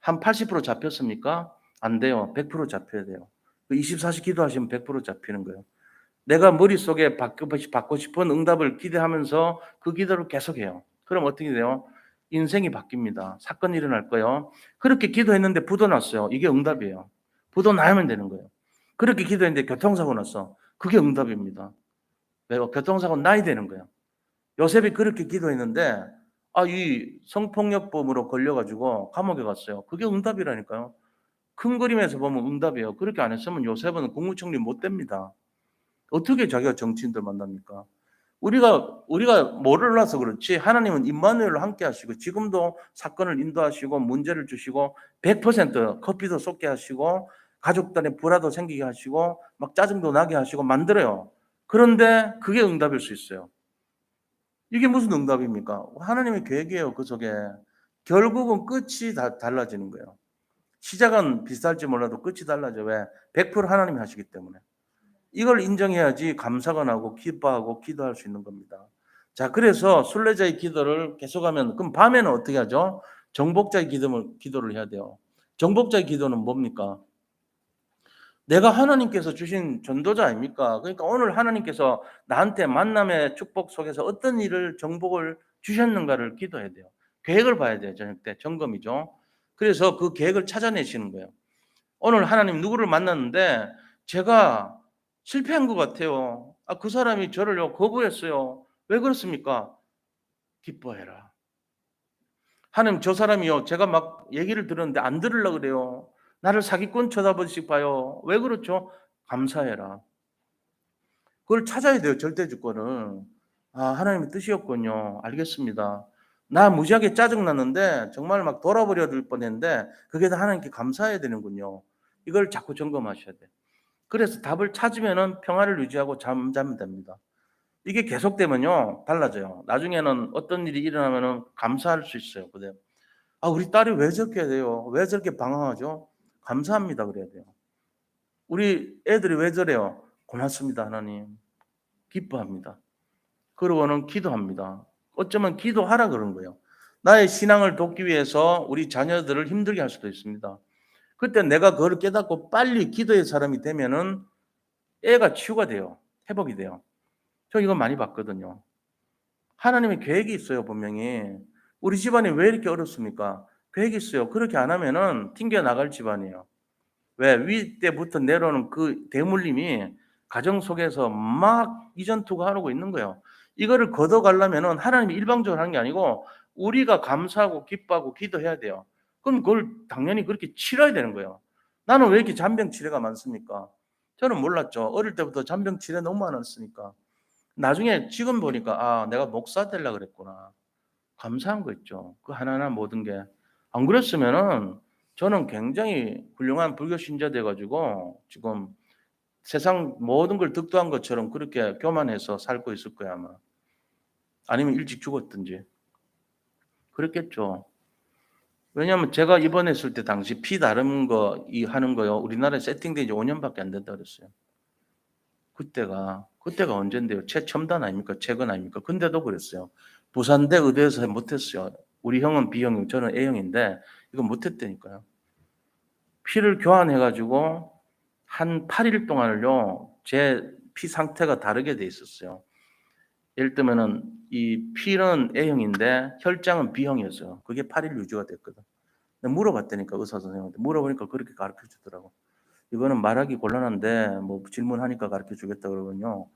한 80% 잡혔습니까? 안 돼요. 100% 잡혀야 돼요. 24시 기도하시면 100% 잡히는 거예요. 내가 머릿속에 받고 싶은 응답을 기대하면서 그 기도를 계속해요. 그럼 어떻게 돼요? 인생이 바뀝니다. 사건이 일어날 거예요. 그렇게 기도했는데 부도 났어요. 이게 응답이에요. 부도 나면 되는 거예요. 그렇게 기도했는데 교통사고 났어. 그게 응답입니다. 왜요? 교통사고 나야 되는 거예요. 요셉이 그렇게 기도했는데 이 성폭력범으로 걸려가지고 감옥에 갔어요. 그게 응답이라니까요. 큰 그림에서 보면 응답이에요. 그렇게 안 했으면 요셉은 국무총리 못 됩니다. 어떻게 자기가 정치인들 만납니까? 우리가 몰라서 그렇지 하나님은 임마누엘로 함께 하시고 지금도 사건을 인도하시고 문제를 주시고 100% 커피도 쏟게 하시고 가족들의 불화도 생기게 하시고 막 짜증도 나게 하시고 만들어요. 그런데 그게 응답일 수 있어요. 이게 무슨 응답입니까? 하나님의 계획이에요. 그 속에. 결국은 끝이 달라지는 거예요. 시작은 비슷할지 몰라도 끝이 달라져. 왜? 100% 하나님이 하시기 때문에. 이걸 인정해야지 감사가 나고 기뻐하고 기도할 수 있는 겁니다. 자, 그래서 순례자의 기도를 계속하면 그럼 밤에는 어떻게 하죠? 정복자의 기도를 해야 돼요. 정복자의 기도는 뭡니까? 내가 하나님께서 주신 전도자 아닙니까? 그러니까 오늘 하나님께서 나한테 만남의 축복 속에서 어떤 일을 정복을 주셨는가를 기도해야 돼요. 계획을 봐야 돼요. 저녁 때 점검이죠. 그래서 그 계획을 찾아내시는 거예요. 오늘 하나님 누구를 만났는데 제가 실패한 것 같아요. 그 사람이 저를요 거부했어요. 왜 그렇습니까? 기뻐해라. 하나님 저 사람이요 제가 막 얘기를 들었는데 안 들으려고 그래요. 나를 사기꾼 쳐다보듯이 봐요. 왜 그렇죠? 감사해라. 그걸 찾아야 돼요. 절대주권을. 하나님의 뜻이었군요. 알겠습니다. 나 무지하게 짜증났는데 정말 막 돌아버려 줄 뻔했는데 그게 다 하나님께 감사해야 되는군요. 이걸 자꾸 점검하셔야 돼요. 그래서 답을 찾으면은 평화를 유지하고 잠자면 됩니다. 이게 계속되면요 달라져요. 나중에는 어떤 일이 일어나면은 감사할 수 있어요. 그대로. 우리 딸이 왜 저렇게 돼요? 왜 저렇게 방황하죠? 감사합니다. 그래야 돼요. 우리 애들이 왜 저래요? 고맙습니다, 하나님. 기뻐합니다. 그러고는 기도합니다. 어쩌면 기도하라 그런 거예요. 나의 신앙을 돕기 위해서 우리 자녀들을 힘들게 할 수도 있습니다. 그때 내가 그걸 깨닫고 빨리 기도의 사람이 되면은 애가 치유가 돼요. 회복이 돼요. 저 이거 많이 봤거든요. 하나님의 계획이 있어요, 분명히. 우리 집안이 왜 이렇게 어렵습니까? 계획이 있어요. 그렇게 안 하면은 튕겨 나갈 집안이에요. 왜? 위 때부터 내려오는 그 대물림이 가정 속에서 막 이전투가 하고 있는 거예요. 이거를 걷어가려면은 하나님이 일방적으로 하는 게 아니고 우리가 감사하고 기뻐하고 기도해야 돼요. 그럼 그걸 당연히 그렇게 치러야 되는 거예요. 나는 왜 이렇게 잔병치레가 많습니까? 저는 몰랐죠. 어릴 때부터 잔병치레 너무 많았으니까. 나중에 지금 보니까 내가 목사 되려고 그랬구나. 감사한 거 있죠. 그 하나하나 모든 게. 안 그랬으면은 저는 굉장히 훌륭한 불교 신자 돼 가지고 지금 세상 모든 걸 득도한 것처럼 그렇게 교만해서 살고 있을 거야, 아마. 아니면 일찍 죽었든지. 그랬겠죠. 왜냐하면 제가 입원했을 때 당시 피 다른 거 하는 거요. 우리나라에 세팅된 지 5년밖에 안 된다 그랬어요. 그때가 언젠데요. 최첨단 아닙니까? 최근 아닙니까? 근데도 그랬어요. 부산대 의대에서 못했어요. 우리 형은 B형, 저는 A형인데 이거 못했다니까요. 피를 교환해 가지고 한 8일 동안을요. 제 피 상태가 다르게 돼 있었어요. 예를 들면은 이 피는 A형인데 혈장은 B형이었어요. 그게 8일 유지가 됐거든. 물어봤다니까 의사 선생님한테. 물어보니까 그렇게 가르쳐 주더라고. 이거는 말하기 곤란한데 뭐 질문하니까 가르쳐 주겠다 그러거든요.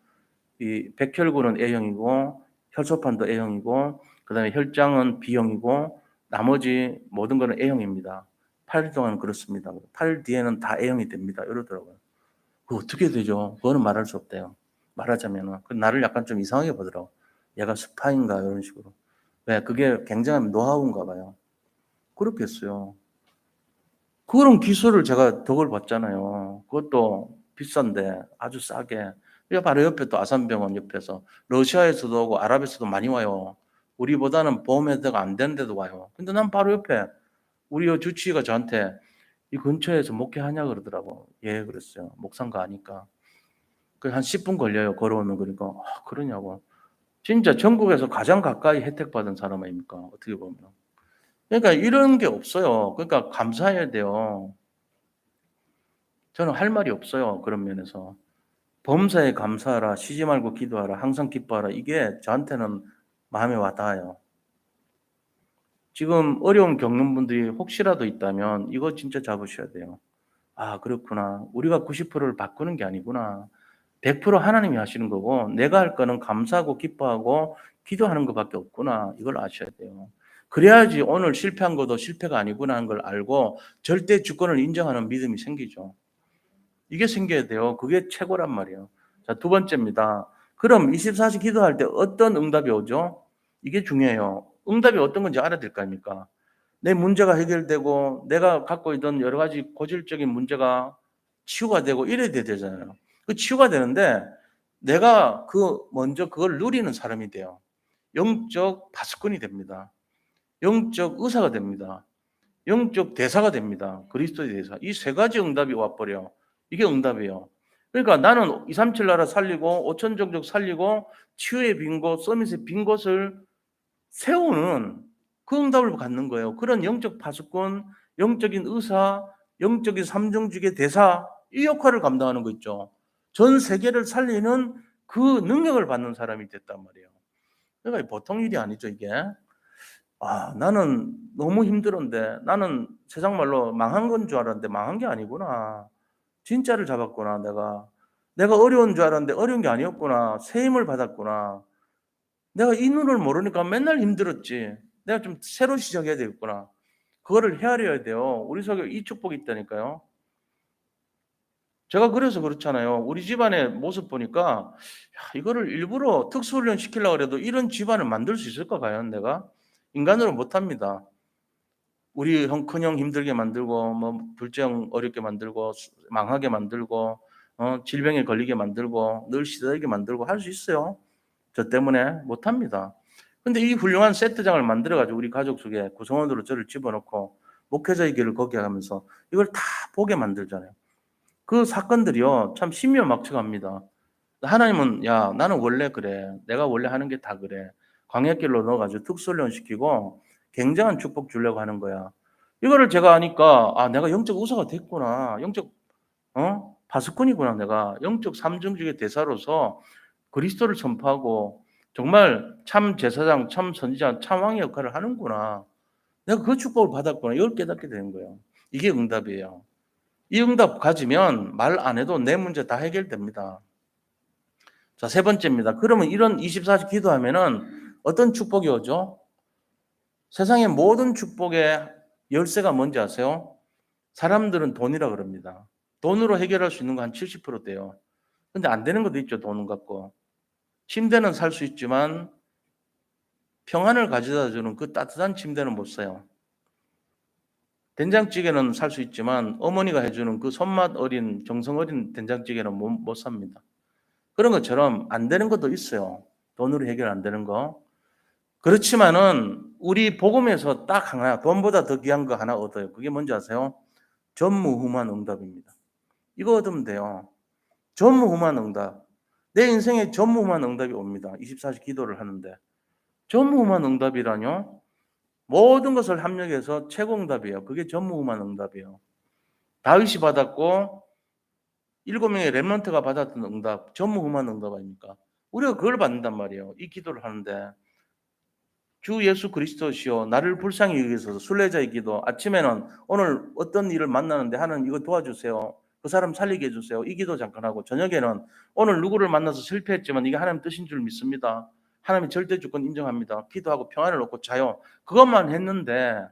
이 백혈구는 A형이고 혈소판도 A형이고 그다음에 혈장은 B형이고 나머지 모든 거는 A형입니다. 8일 동안 그렇습니다. 8일 뒤에는 다 A형이 됩니다. 이러더라고요. 그 어떻게 되죠? 그거는 말할 수 없대요. 말하자면은. 그 나를 약간 좀 이상하게 보더라고. 얘가 스파인가 이런 식으로. 왜? 그게 굉장한 노하우인가 봐요. 그렇겠어요. 그런 기술을 제가 덕을 봤잖아요. 그것도 비싼데 아주 싸게. 그게 바로 옆에 또 아산병원 옆에서 러시아에서도 오고 아랍에서도 많이 와요. 우리보다는 보험회사가 안 되는데도 와요. 근데 난 바로 옆에 우리 주치의가 저한테 이 근처에서 목회하냐 그러더라고. 예, 그랬어요. 목사인가 아니까. 그 한 10분 걸려요. 걸어오면. 그러니까 그러냐고. 진짜 전국에서 가장 가까이 혜택받은 사람 아닙니까? 어떻게 보면. 그러니까 이런 게 없어요. 그러니까 감사해야 돼요. 저는 할 말이 없어요. 그런 면에서. 범사에 감사하라. 쉬지 말고 기도하라. 항상 기뻐하라. 이게 저한테는 마음에 와 닿아요. 지금 어려움 겪는 분들이 혹시라도 있다면 이거 진짜 잡으셔야 돼요. 아, 그렇구나. 우리가 90%를 바꾸는 게 아니구나. 100% 하나님이 하시는 거고 내가 할 거는 감사하고 기뻐하고 기도하는 것밖에 없구나. 이걸 아셔야 돼요. 그래야지 오늘 실패한 것도 실패가 아니구나 하는 걸 알고 절대 주권을 인정하는 믿음이 생기죠. 이게 생겨야 돼요. 그게 최고란 말이에요. 자, 두 번째입니다. 그럼 24시 기도할 때 어떤 응답이 오죠? 이게 중요해요. 응답이 어떤 건지 알아야 될 거 아닙니까? 내 문제가 해결되고 내가 갖고 있던 여러 가지 고질적인 문제가 치유가 되고 이래야 되잖아요. 그 치유가 되는데 내가 먼저 그걸 누리는 사람이 돼요. 영적 파수꾼이 됩니다. 영적 의사가 됩니다. 영적 대사가 됩니다. 그리스도의 대사. 이 세 가지 응답이 와버려. 이게 응답이에요. 그러니까 나는 237 나라 살리고 5천 종족 살리고 치유의 빈 곳, 서밋의 빈 곳을 세우는 그 응답을 갖는 거예요. 그런 영적 파수꾼, 영적인 의사, 영적인 삼중직의 대사 이 역할을 감당하는 거 있죠. 전 세계를 살리는 그 능력을 받는 사람이 됐단 말이에요. 그러니까 보통 일이 아니죠, 이게. 나는 너무 힘들었는데 나는 세상 말로 망한 건 줄 알았는데 망한 게 아니구나. 진짜를 잡았구나, 내가. 내가 어려운 줄 알았는데 어려운 게 아니었구나. 새 힘을 받았구나. 내가 이 눈을 모르니까 맨날 힘들었지. 내가 좀 새로 시작해야 되겠구나. 그거를 헤아려야 돼요. 우리 속에 이 축복이 있다니까요. 제가 그래서 그렇잖아요. 우리 집안의 모습 보니까 이거를 일부러 특수훈련 시키려고 해도 이런 집안을 만들 수 있을까 과연 내가? 인간으로 못합니다. 우리 큰형 힘들게 만들고 뭐 둘째 형 어렵게 만들고 망하게 만들고 질병에 걸리게 만들고 늘 시달리게 만들고 할 수 있어요. 저 때문에 못합니다. 근데 이 훌륭한 세트장을 만들어 가지고 우리 가족 속에 구성원으로 저를 집어넣고 목회자의 길을 걷게 하면서 이걸 다 보게 만들잖아요. 그 사건들이요 참 신묘막측합니다. 하나님은 야 나는 원래 그래. 내가 원래 하는 게 다 그래. 광야길로 넣어가지고 특수훈련 시키고 굉장한 축복 주려고 하는 거야. 이거를 제가 하니까 내가 영적 우사가 됐구나. 영적 파수꾼이구나. 내가 영적 삼중직의 대사로서 그리스도를 선포하고 정말 참 제사장, 참 선지자, 참 왕의 역할을 하는구나. 내가 그 축복을 받았구나. 이걸 깨닫게 되는 거예요. 이게 응답이에요. 이 응답 가지면 말 안 해도 내 문제 다 해결됩니다. 자, 세 번째입니다. 그러면 이런 24시 기도하면은 어떤 축복이 오죠? 세상의 모든 축복의 열쇠가 뭔지 아세요? 사람들은 돈이라 그럽니다. 돈으로 해결할 수 있는 거 한 70% 돼요. 근데 안 되는 것도 있죠, 돈 갖고. 침대는 살 수 있지만 평안을 가져다 주는 그 따뜻한 침대는 못 사요. 된장찌개는 살 수 있지만 어머니가 해주는 그 손맛 어린 정성 어린 된장찌개는 못 삽니다. 그런 것처럼 안 되는 것도 있어요. 돈으로 해결 안 되는 거. 그렇지만은 우리 복음에서 딱 하나, 돈보다 더 귀한 거 하나 얻어요. 그게 뭔지 아세요? 전무후무한 응답입니다. 이거 얻으면 돼요. 전무후무한 응답. 내 인생에 전무후무한 응답이 옵니다. 24시 기도를 하는데. 전무후무한 응답이라뇨? 모든 것을 합력해서 최고 응답이에요. 그게 전무후무한 응답이에요. 다윗이 받았고 7명의 렘넌트가 받았던 응답, 전무후무한 응답 아닙니까? 우리가 그걸 받는단 말이에요. 이 기도를 하는데 주 예수 그리스도시요 나를 불쌍히 여기소서. 순례자의 기도. 아침에는 오늘 어떤 일을 만나는데 하나님 이거 도와주세요. 그 사람 살리게 해주세요. 이 기도 잠깐 하고 저녁에는 오늘 누구를 만나서 실패했지만 이게 하나님 뜻인 줄 믿습니다. 하나님의 절대 주권 인정합니다. 기도하고 평안을 얻고 자요. 그것만 했는데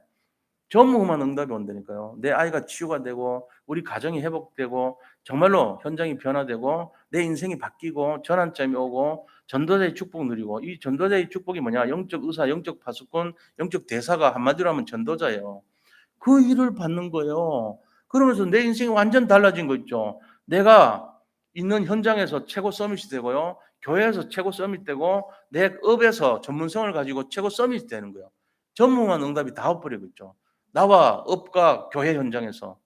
전무후무한 응답이 온다니까요. 내 아이가 치유가 되고 우리 가정이 회복되고 정말로 현장이 변화되고 내 인생이 바뀌고 전환점이 오고 전도자의 축복 누리고 이 전도자의 축복이 뭐냐? 영적 의사, 영적 파수꾼, 영적 대사가 한마디로 하면 전도자예요. 그 일을 받는 거예요. 그러면서 내 인생이 완전 달라진 거 있죠. 내가 있는 현장에서 최고 서밋이 되고요. 교회에서 최고 서밋 되고 내 업에서 전문성을 가지고 최고 서밋이 되는 거예요. 전무한 응답이 다 엎버리고 있죠. 나와 업과 교회 현장에서.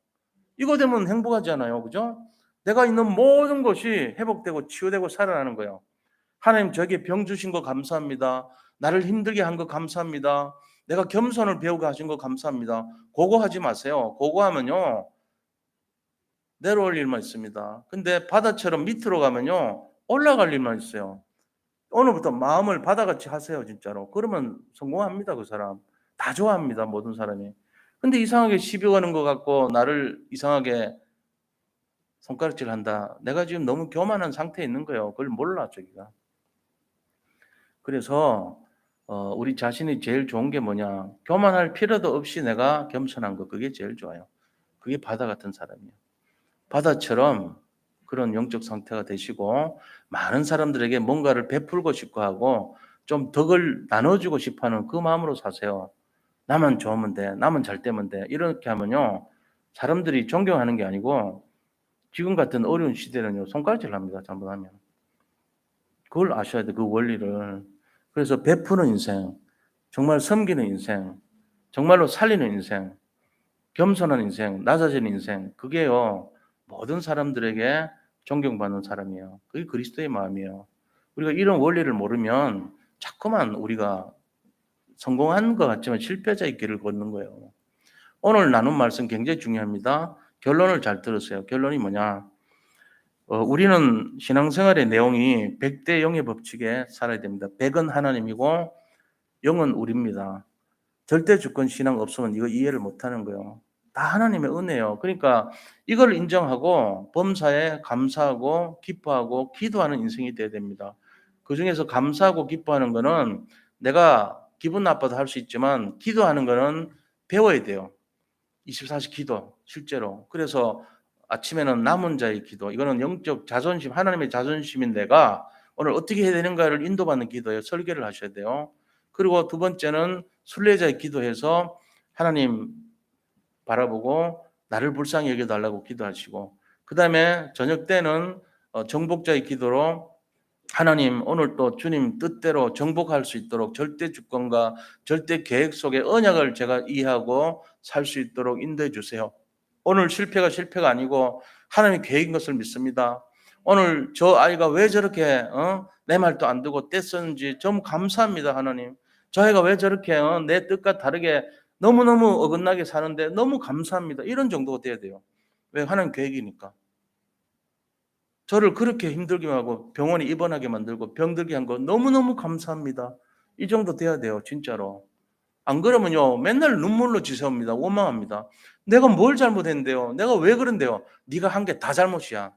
이거 되면 행복하지 않아요. 그죠? 내가 있는 모든 것이 회복되고 치유되고 살아나는 거예요. 하나님 저에게 병 주신 거 감사합니다. 나를 힘들게 한 거 감사합니다. 내가 겸손을 배우게 하신 거 감사합니다. 그거 하지 마세요. 그거 하면요. 내려올 일만 있습니다. 근데 바다처럼 밑으로 가면요. 올라갈 일만 있어요. 오늘부터 마음을 바다같이 하세요. 진짜로. 그러면 성공합니다. 그 사람. 다 좋아합니다. 모든 사람이. 근데 이상하게 시비 거는 것 같고 나를 이상하게 손가락질 한다. 내가 지금 너무 교만한 상태에 있는 거예요. 그걸 몰라 저기가. 그래서 우리 자신이 제일 좋은 게 뭐냐? 교만할 필요도 없이 내가 겸손한 거 그게 제일 좋아요. 그게 바다 같은 사람이에요. 바다처럼 그런 영적 상태가 되시고 많은 사람들에게 뭔가를 베풀고 싶고 하고 좀 덕을 나눠주고 싶어하는 그 마음으로 사세요. 나만 좋으면 돼. 나만 잘 되면 돼. 이렇게 하면요. 사람들이 존경하는 게 아니고 지금 같은 어려운 시대는요. 손가락질 합니다. 잘못하면. 그걸 아셔야 돼. 그 원리를. 그래서 베푸는 인생, 정말 섬기는 인생, 정말로 살리는 인생, 겸손한 인생, 낮아지는 인생, 그게요, 모든 사람들에게 존경받는 사람이에요. 그게 그리스도의 마음이에요. 우리가 이런 원리를 모르면 자꾸만 우리가 성공한 것 같지만 실패자의 길을 걷는 거예요. 오늘 나눈 말씀 굉장히 중요합니다. 결론을 잘 들으세요. 결론이 뭐냐? 우리는 신앙생활의 내용이 100대 0의 법칙에 살아야 됩니다. 100은 하나님이고 0은 우리입니다. 절대 주권 신앙 없으면 이거 이해를 못하는 거예요. 다 하나님의 은혜예요. 그러니까 이걸 인정하고 범사에 감사하고 기뻐하고 기도하는 인생이 돼야 됩니다. 그중에서 감사하고 기뻐하는 거는 내가 기분 나빠도 할 수 있지만 기도하는 거는 배워야 돼요. 24시 기도 실제로. 그래서 아침에는 남은 자의 기도. 이거는 영적 자존심, 하나님의 자존심인 내가 오늘 어떻게 해야 되는가를 인도받는 기도예요. 설계를 하셔야 돼요. 그리고 두 번째는 순례자의 기도해서 하나님 바라보고 나를 불쌍히 여겨달라고 기도하시고 그 다음에 저녁 때는 정복자의 기도로 하나님 오늘 또 주님 뜻대로 정복할 수 있도록 절대 주권과 절대 계획 속의 언약을 제가 이해하고 살 수 있도록 인도해 주세요. 오늘 실패가 실패가 아니고 하나님의 계획인 것을 믿습니다. 오늘 저 아이가 왜 저렇게 내 말도 안 듣고 떼쓰는지 좀 감사합니다. 하나님. 저 아이가 왜 저렇게 내 뜻과 다르게 너무너무 어긋나게 사는데 너무 감사합니다. 이런 정도가 돼야 돼요. 왜? 하나님 계획이니까. 저를 그렇게 힘들게 하고 병원에 입원하게 만들고 병들게 한 거 너무너무 감사합니다. 이 정도 돼야 돼요. 진짜로. 안 그러면요. 맨날 눈물로 지새웁니다. 원망합니다. 내가 뭘 잘못했는데요. 내가 왜 그런데요. 네가 한 게 다 잘못이야.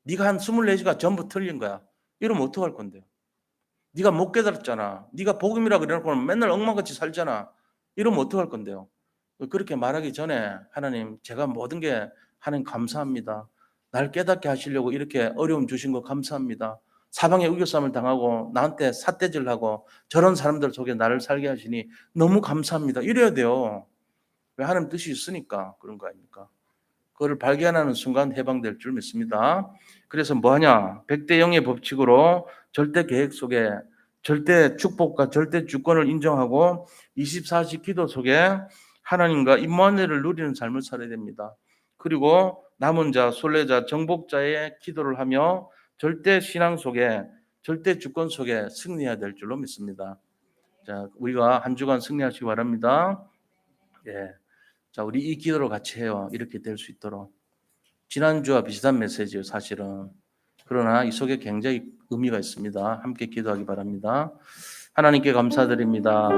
네가 한 24시가 전부 틀린 거야. 이러면 어떡할 건데요. 네가 못 깨달았잖아. 네가 복음이라 그래놓고 맨날 엉망같이 살잖아. 이러면 어떡할 건데요. 그렇게 말하기 전에 하나님 제가 모든 게 하나님 감사합니다. 날 깨닫게 하시려고 이렇게 어려움 주신 거 감사합니다. 사방에 우겨쌈을 당하고 나한테 삿대질하고 저런 사람들 속에 나를 살게 하시니 너무 감사합니다. 이래야 돼요. 왜? 하나님 뜻이 있으니까 그런 거 아닙니까? 그거를 발견하는 순간 해방될 줄 믿습니다. 그래서 뭐하냐? 100대 0의 법칙으로 절대 계획 속에 절대 축복과 절대 주권을 인정하고 24시 기도 속에 하나님과 임마누엘을 누리는 삶을 살아야 됩니다. 그리고 남은 자, 순례자, 정복자의 기도를 하며 절대 신앙 속에 절대 주권 속에 승리해야 될 줄로 믿습니다. 자, 우리가 한 주간 승리하시기 바랍니다. 예. 자, 우리 이 기도를 같이 해요. 이렇게 될 수 있도록. 지난주와 비슷한 메시지예요, 사실은. 그러나 이 속에 굉장히 의미가 있습니다. 함께 기도하기 바랍니다. 하나님께 감사드립니다.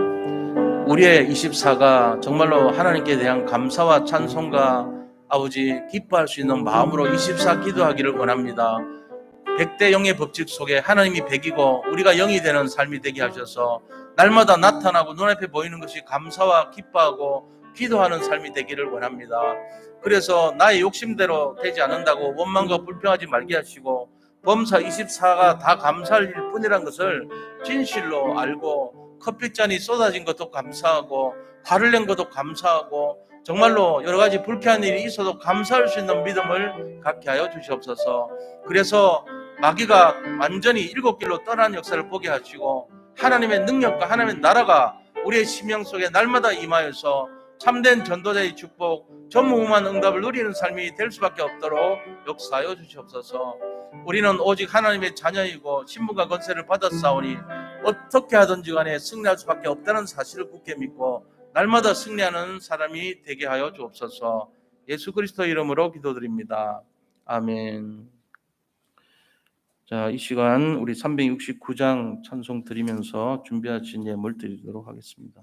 우리의 24가 정말로 하나님께 대한 감사와 찬송과 아버지 기뻐할 수 있는 마음으로 24 기도하기를 원합니다. 100대 0의 법칙 속에 하나님이 100이고 우리가 0이 되는 삶이 되게 하셔서 날마다 나타나고 눈앞에 보이는 것이 감사와 기뻐하고 기도하는 삶이 되기를 원합니다. 그래서 나의 욕심대로 되지 않는다고 원망과 불평하지 말게 하시고 범사 24가 다 감사할 일 뿐이란 것을 진실로 알고 커피잔이 쏟아진 것도 감사하고 화를 낸 것도 감사하고 정말로 여러 가지 불쾌한 일이 있어도 감사할 수 있는 믿음을 갖게 하여 주시옵소서. 그래서 마귀가 완전히 7길로 떠난 역사를 보게 하시고 하나님의 능력과 하나님의 나라가 우리의 심령 속에 날마다 임하여서 참된 전도자의 축복, 전무후무한 응답을 누리는 삶이 될 수밖에 없도록 역사하여 주시옵소서. 우리는 오직 하나님의 자녀이고 신분과 권세를 받았사오니 어떻게 하든지 간에 승리할 수밖에 없다는 사실을 굳게 믿고 날마다 승리하는 사람이 되게 하여 주옵소서. 예수 그리스도 이름으로 기도드립니다. 아멘. 자, 이 시간 우리 369장 찬송 드리면서 준비하신 예물 드리도록 하겠습니다.